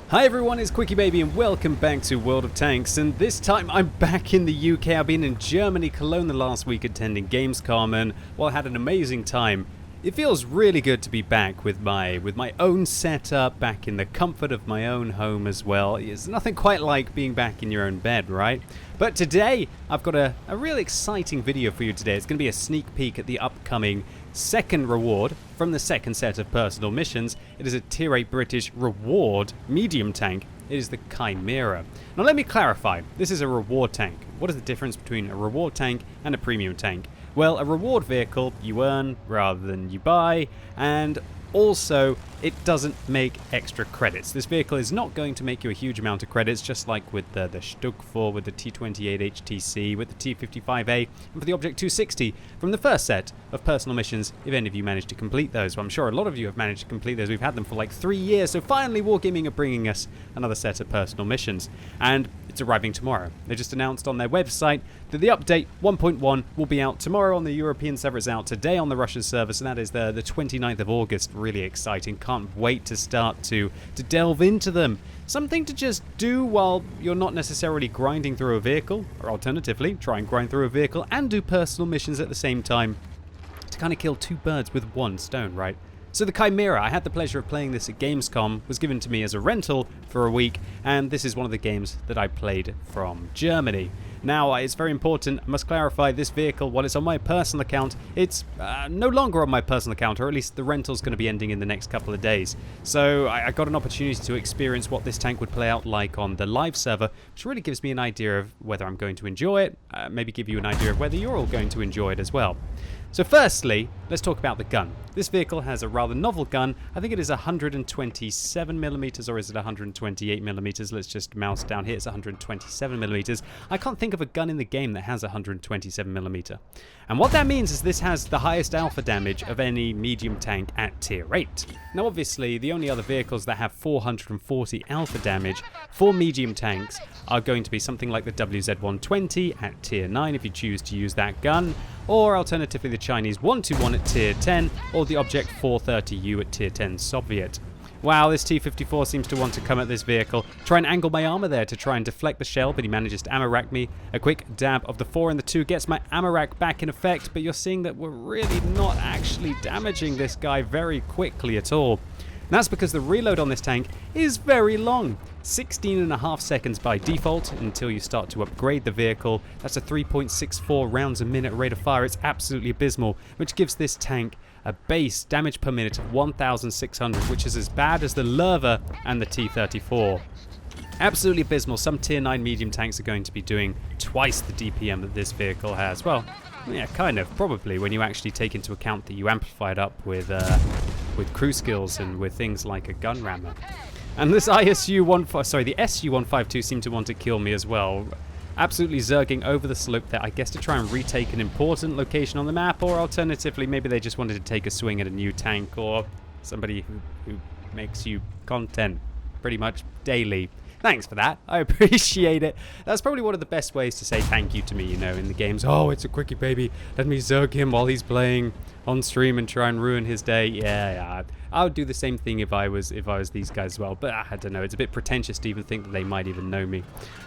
Hi everyone, it's QuickyBaby and welcome back to World of Tanks, and this time I'm back in the UK. I've been in Germany, Cologne the last week attending Gamescom, and well, I had an amazing time. It feels really good to be back with my own setup, back in the comfort of my own home as well. It's nothing quite like being back in your own bed, right? But today, I've got a really exciting video for you today. It's going to be a sneak peek at the upcoming second reward from the second set of personal missions. It is a Tier 8 British reward medium tank. It is the Chimera. Now let me clarify, this is a reward tank. What is the difference between a reward tank and a premium tank? Well, a reward vehicle you earn rather than you buy, and also it doesn't make extra credits. This vehicle is not going to make you a huge amount of credits, just like with the Stuck4, with the T28 HTC, with the T55A, and for the Object 260 from the first set of personal missions, if any of you managed to complete those. Well, I'm sure a lot of you have managed to complete those. We've had them for like 3 years, so finally Wargaming are bringing us another set of personal missions, and it's arriving tomorrow. They just announced on their website that the update 1.1 will be out tomorrow on the European server. It's out today on the Russian server, so that is the 29th of August. Really exciting. Can't wait to start to delve into them. Something to just do while you're not necessarily grinding through a vehicle, or alternatively, try and grind through a vehicle and do personal missions at the same time to kind of kill two birds with one stone, right? So the Chimera, I had the pleasure of playing this at Gamescom, was given to me as a rental for a week, and this is one of the games that I played from Germany. Now, it's very important, I must clarify, this vehicle, while it's on my personal account, it's no longer on my personal account, or at least the rental's going to be ending in the next couple of days. So I got an opportunity to experience what this tank would play out like on the live server, which really gives me an idea of whether I'm going to enjoy it, maybe give you an idea of whether you're all going to enjoy it as well. So firstly, let's talk about the gun. This vehicle has a rather novel gun. I think it is 127mm, or is it 128mm? Let's just mouse down here. It's 127mm. I can't think of a gun in the game that has 127mm. And what that means is this has the highest alpha damage of any medium tank at tier 8. Now obviously, the only other vehicles that have 440 alpha damage for medium tanks are going to be something like the WZ-120 at tier 9 if you choose to use that gun, or alternatively the Chinese 121 at tier 10, or the Object 430U at tier 10 Soviet. Wow, this T-54 seems to want to come at this vehicle, try and angle my armor there to try and deflect the shell, but he manages to ammo rack me. A quick dab of the 4 and the 2 gets my ammo rack back in effect, but you're seeing that we're really not actually damaging this guy very quickly at all. And that's because the reload on this tank is very long. 16.5 seconds by default until you start to upgrade the vehicle. That's a 3.64 rounds a minute rate of fire. It's absolutely abysmal, which gives this tank a base damage per minute of 1,600, which is as bad as the Lerva and the T-34. Absolutely abysmal. Some tier 9 medium tanks are going to be doing twice the DPM that this vehicle has. Well, yeah, kind of, probably, when you actually take into account that you amplify it up with crew skills and with things like a gun rammer. And this the SU-152 seemed to want to kill me as well. Absolutely zerging over the slope there, I guess to try and retake an important location on the map, or alternatively maybe they just wanted to take a swing at a new tank, or somebody who makes you content pretty much daily. Thanks for that. I appreciate it. That's probably one of the best ways to say thank you to me, you know, in the games. Oh, it's a QuickyBaby. Let me zerg him while he's playing on stream and try and ruin his day. Yeah. I would do the same thing if I was these guys as well. But I don't know. It's a bit pretentious to even think that they might even know me.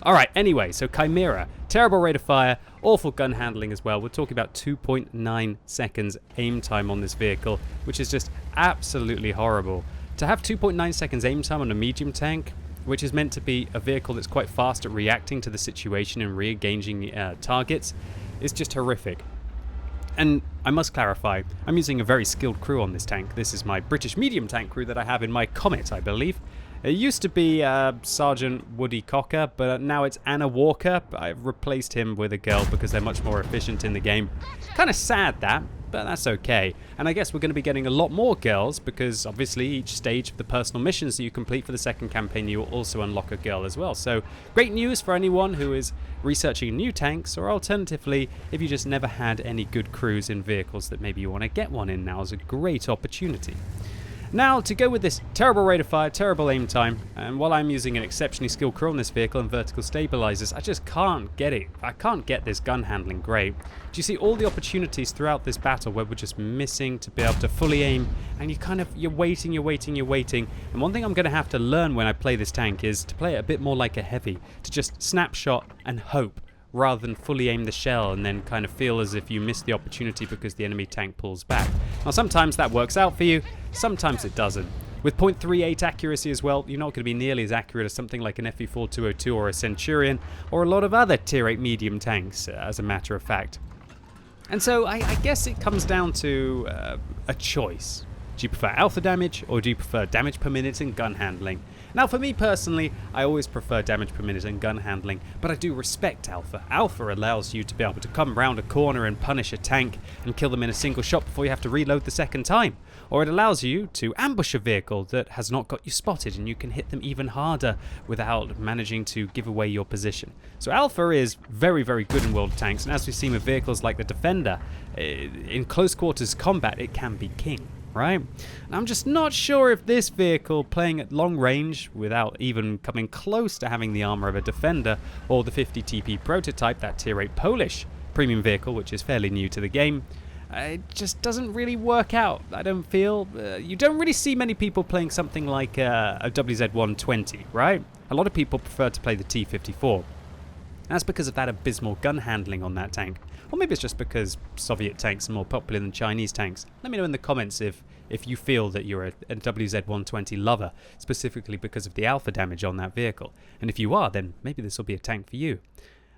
All right. Anyway, so Chimera, terrible rate of fire, awful gun handling as well. We're talking about 2.9 seconds aim time on this vehicle, which is just absolutely horrible. To have 2.9 seconds aim time on a medium tank, which is meant to be a vehicle that's quite fast at reacting to the situation and re-engaging targets, is just horrific. And I must clarify, I'm using a very skilled crew on this tank. This is my British medium tank crew that I have in my Comet, I believe. It used to be Sergeant Woody Cocker, but now it's Anna Walker. I've replaced him with a girl because they're much more efficient in the game. Kind of sad that, but that's okay. And I guess we're going to be getting a lot more girls because obviously each stage of the personal missions that you complete for the second campaign, you will also unlock a girl as well. So great news for anyone who is researching new tanks, or alternatively, if you just never had any good crews in vehicles that maybe you want to get one in, now is a great opportunity. Now, to go with this terrible rate of fire, terrible aim time, and while I'm using an exceptionally skilled crew on this vehicle and vertical stabilizers, I just can't get it. I can't get this gun handling great. Do you see all the opportunities throughout this battle where we're just missing to be able to fully aim, and you're waiting. And one thing I'm going to have to learn when I play this tank is to play it a bit more like a heavy, to just snapshot and hope, rather than fully aim the shell and then kind of feel as if you missed the opportunity because the enemy tank pulls back. Now sometimes that works out for you, sometimes it doesn't. With .38 accuracy as well, you're not going to be nearly as accurate as something like an FE4202 or a Centurion or a lot of other tier 8 medium tanks, as a matter of fact. And so I guess it comes down to a choice. Do you prefer alpha damage or do you prefer damage per minute and gun handling? Now for me personally, I always prefer damage per minute and gun handling, but I do respect alpha. Alpha allows you to be able to come round a corner and punish a tank and kill them in a single shot before you have to reload the second time. Or it allows you to ambush a vehicle that has not got you spotted and you can hit them even harder without managing to give away your position. So alpha is very, very good in World of Tanks, and as we've seen with vehicles like the Defender, in close quarters combat it can be king. Right? And I'm just not sure if this vehicle, playing at long range without even coming close to having the armor of a Defender, or the 50 TP prototype, that tier 8 Polish premium vehicle, which is fairly new to the game, it just doesn't really work out. I don't feel. You don't really see many people playing something like a WZ-120, right? A lot of people prefer to play the T-54. That's because of that abysmal gun handling on that tank. Or maybe it's just because Soviet tanks are more popular than Chinese tanks. Let me know in the comments if you feel that you're a WZ-120 lover, specifically because of the alpha damage on that vehicle. And if you are, then maybe this will be a tank for you.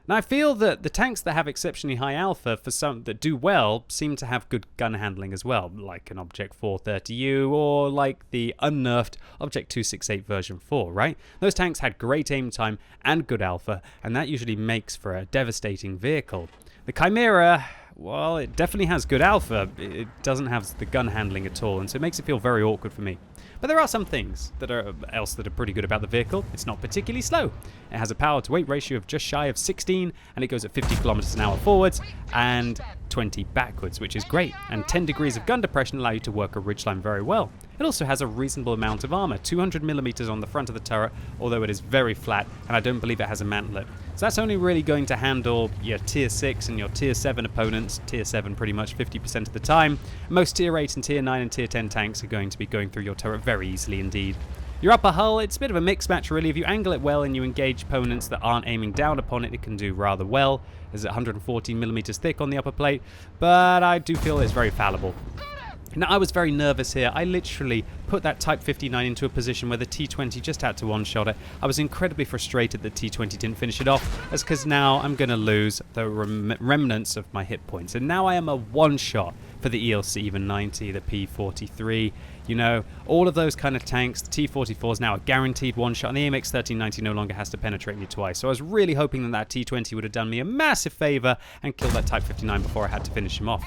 Now I feel that the tanks that have exceptionally high alpha, for some that do well, seem to have good gun handling as well, like an Object 430U or like the unnerfed Object 268 version 4, right? Those tanks had great aim time and good alpha, and that usually makes for a devastating vehicle. The Chimera, well, it definitely has good alpha, it doesn't have the gun handling at all, and so it makes it feel very awkward for me. But there are some things that are pretty good about the vehicle. It's not particularly slow. It has a power to weight ratio of just shy of 16, and it goes at 50 kilometers an hour forwards and 20 backwards, which is great. And 10 degrees of gun depression allow you to work a ridgeline very well. It also has a reasonable amount of armor, 200 millimeters on the front of the turret, although it is very flat, and I don't believe it has a mantlet. So that's only really going to handle your tier 6 and your tier 7 opponents, tier 7 pretty much 50% of the time. Most tier 8 and tier 9 and tier 10 tanks are going to be going through your turret very easily indeed. Your upper hull, it's a bit of a mixed match really. If you angle it well and you engage opponents that aren't aiming down upon it, it can do rather well. It's 114 millimeters thick on the upper plate, but I do feel it's very fallible. Now, I was very nervous here. I literally put that Type 59 into a position where the T-20 just had to one-shot it. I was incredibly frustrated that T-20 didn't finish it off, as because now I'm going to lose the remnants of my hit points. And now I am a one-shot for the ELC even 90, the P-43, you know, all of those kind of tanks. The T-44 is now a guaranteed one-shot, and the AMX 1390 no longer has to penetrate me twice. So I was really hoping that that T-20 would have done me a massive favor and killed that Type 59 before I had to finish him off.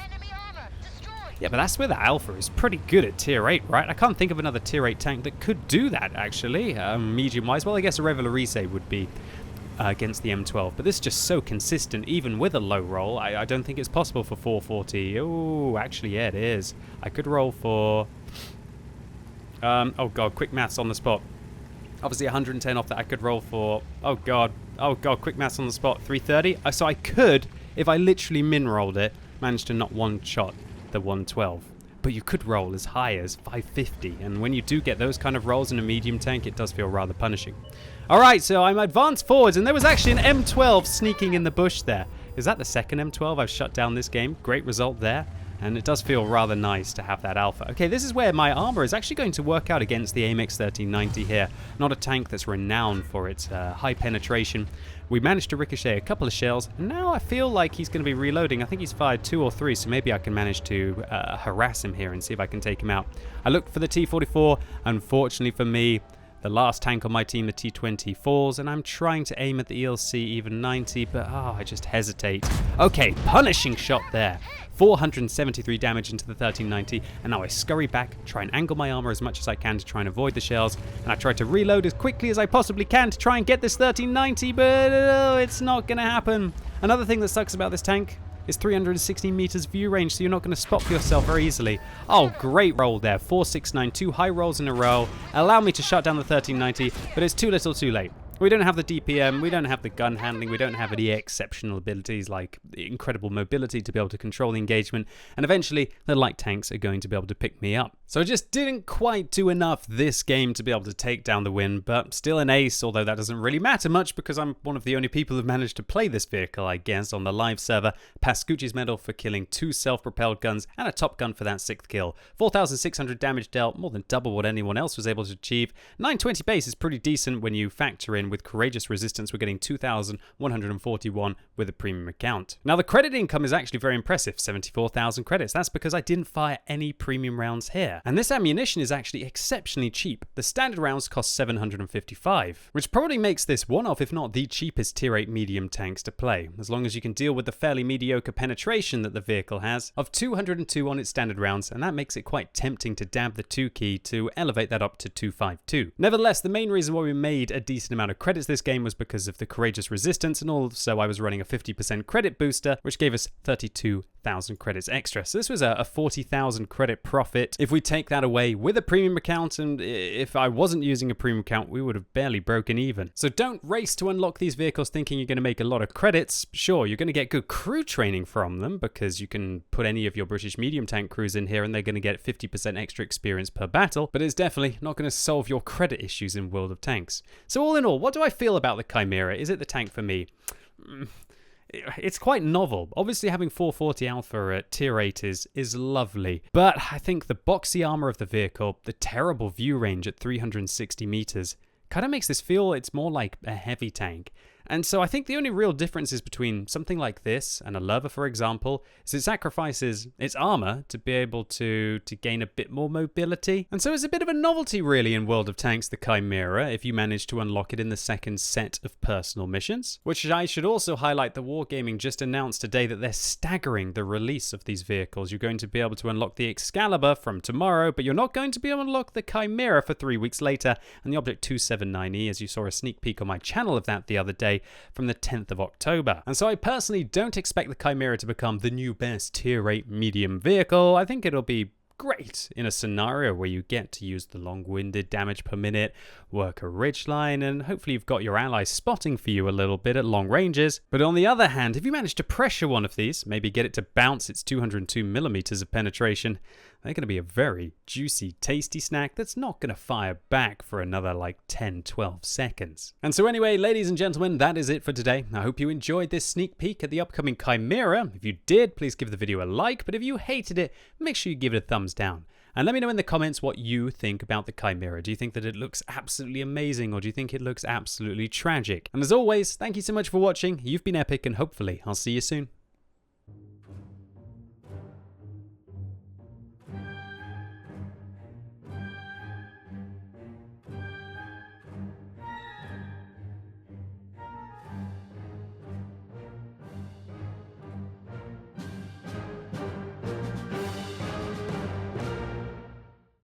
Yeah, but that's where the alpha is pretty good at tier 8, right? I can't think of another tier 8 tank that could do that, actually, medium-wise. Well, I guess a Revelarice would be against the M12, but this is just so consistent, even with a low roll. I don't think it's possible for 440. Oh, actually, yeah, it is. I could roll for... oh, God, quick maths on the spot. Obviously, 110 off that, I could roll for... Oh, God, quick maths on the spot. 330? So I could, if I literally min-rolled it, manage to not one-shot the 112, but you could roll as high as 550, and when you do get those kind of rolls in a medium tank, it does feel rather punishing. Alright, so I'm advanced forwards, and there was actually an M12 sneaking in the bush there. Is that the second M12 I've shut down this game? Great result there, and it does feel rather nice to have that alpha. Okay, this is where my armor is actually going to work out against the AMX 1390 here. Not a tank that's renowned for its high penetration. We managed to ricochet a couple of shells, and now I feel like he's going to be reloading. I think he's fired 2 or 3, so maybe I can manage to harass him here and see if I can take him out. I looked for the T-44. Unfortunately for me, the last tank on my team, the T-20, falls, and I'm trying to aim at the ELC even 90, but I just hesitate. Okay, punishing shot there. 473 damage into the 1390, and now I scurry back, try and angle my armor as much as I can to try and avoid the shells, and I try to reload as quickly as I possibly can to try and get this 1390, but it's not going to happen. Another thing that sucks about this tank, It's 316 meters view range, so you're not going to spot for yourself very easily. Oh, great roll there. 469, 2 high rolls in a row. Allow me to shut down the 1390, but it's too little too late. We don't have the DPM, we don't have the gun handling, we don't have any exceptional abilities like incredible mobility to be able to control the engagement, and eventually the light tanks are going to be able to pick me up. So I just didn't quite do enough this game to be able to take down the win, but still an ace, although that doesn't really matter much because I'm one of the only people who've managed to play this vehicle, I guess, on the live server. Passed Gucci's medal for killing 2 self-propelled guns and a top gun for that 6th kill. 4,600 damage dealt, more than double what anyone else was able to achieve. 920 base is pretty decent when you factor in with courageous resistance, we're getting 2,141 with a premium account. Now the credit income is actually very impressive, 74,000 credits. That's because I didn't fire any premium rounds here. And this ammunition is actually exceptionally cheap. The standard rounds cost 755, which probably makes this one of, if not the cheapest tier 8 medium tanks to play, as long as you can deal with the fairly mediocre penetration that the vehicle has of 202 on its standard rounds, and that makes it quite tempting to dab the 2 key to elevate that up to 252. Nevertheless, the main reason why we made a decent amount of credits this game was because of the courageous resistance, and also I was running a 50% credit booster, which gave us 32,000 credits extra. So this was a 40,000 credit profit. If we take that away with a premium account, and if I wasn't using a premium account, we would have barely broken even. So don't race to unlock these vehicles thinking you're going to make a lot of credits. Sure, you're going to get good crew training from them because you can put any of your British medium tank crews in here and they're going to get 50% extra experience per battle, but it's definitely not going to solve your credit issues in World of Tanks. So all in all, what do I feel about the Chimera? Is it the tank for me? It's quite novel. Obviously having 440 alpha at tier 8 is lovely, but I think the boxy armor of the vehicle, the terrible view range at 360 meters, kind of makes this feel it's more like a heavy tank. And so I think the only real differences between something like this and a Lover, for example, is it sacrifices its armor to be able to gain a bit more mobility. And so it's a bit of a novelty really in World of Tanks, the Chimera, if you manage to unlock it in the second set of personal missions. Which I should also highlight, the Wargaming just announced today that they're staggering the release of these vehicles. You're going to be able to unlock the Excalibur from tomorrow, but you're not going to be able to unlock the Chimera for 3 weeks later, and the Object 279E, as you saw a sneak peek on my channel of that the other day, from the 10th of October. And so I personally don't expect the Chimera to become the new best tier 8 medium vehicle. I think it'll be great in a scenario where you get to use the long-winded damage per minute, work a ridgeline, and hopefully you've got your allies spotting for you a little bit at long ranges. But on the other hand, if you manage to pressure one of these, maybe get it to bounce its 202 millimeters of penetration, they're going to be a very juicy, tasty snack that's not going to fire back for another like 10-12 seconds. And so anyway, ladies and gentlemen, that is it for today. I hope you enjoyed this sneak peek at the upcoming Chimera. If you did, please give the video a like, but if you hated it, make sure you give it a thumbs down. And let me know in the comments what you think about the Chimera. Do you think that it looks absolutely amazing, or do you think it looks absolutely tragic? And as always, thank you so much for watching. You've been epic, and hopefully I'll see you soon.